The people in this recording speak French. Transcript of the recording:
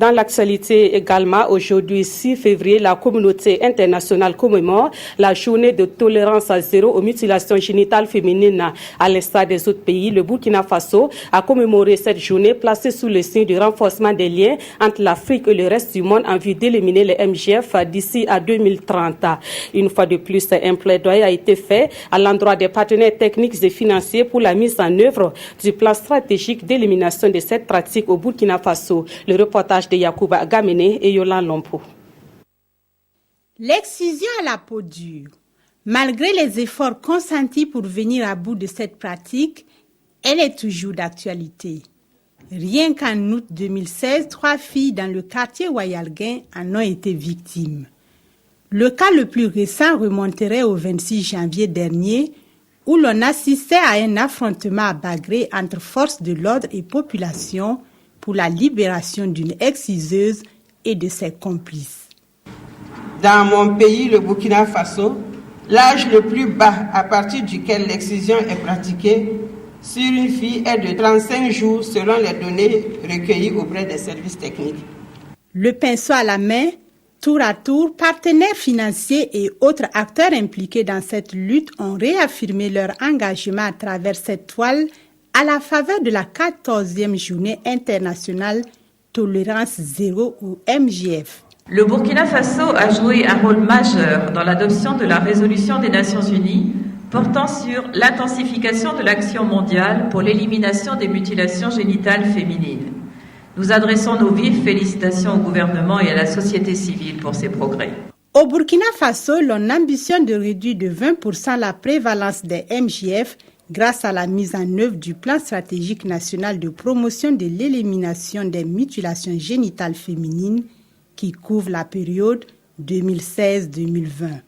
Dans l'actualité également, aujourd'hui 6 février, la communauté internationale commémore la journée de tolérance zéro aux mutilations génitales féminines. À l'instar des autres pays, le Burkina Faso a commémoré cette journée placée sous le signe du renforcement des liens entre l'Afrique et le reste du monde en vue d'éliminer les MGF d'ici à 2030. Une fois de plus, un plaidoyer a été fait à l'endroit des partenaires techniques et financiers pour la mise en œuvre du plan stratégique d'élimination de cette pratique au Burkina Faso. Le reportage de Yacouba Gamene et Yolan Lompo. L'excision à la peau dure. Malgré les efforts consentis pour venir à bout de cette pratique, elle est toujours d'actualité. Rien qu'en août 2016, 3 filles dans le quartier Wayalguin en ont été victimes. Le cas le plus récent remonterait au 26 janvier dernier, où l'on assistait à un affrontement à Bagré entre forces de l'ordre et population pour la libération d'une exciseuse et de ses complices. Dans mon pays, le Burkina Faso, l'âge le plus bas à partir duquel l'excision est pratiquée sur une fille est de 35 jours selon les données recueillies auprès des services techniques. Le pinceau à la main, tour à tour, partenaires financiers et autres acteurs impliqués dans cette lutte ont réaffirmé leur engagement à travers cette toile à la faveur de la 14e journée internationale Tolérance Zéro ou MJF. Le Burkina Faso a joué un rôle majeur dans l'adoption de la résolution des Nations Unies portant sur l'intensification de l'action mondiale pour l'élimination des mutilations génitales féminines. Nous adressons nos vives félicitations au gouvernement et à la société civile pour ces progrès. Au Burkina Faso, l'on ambitionne de réduire de 20% la prévalence des MJF grâce à la mise en œuvre du plan stratégique national de promotion de l'élimination des mutilations génitales féminines qui couvre la période 2016-2020.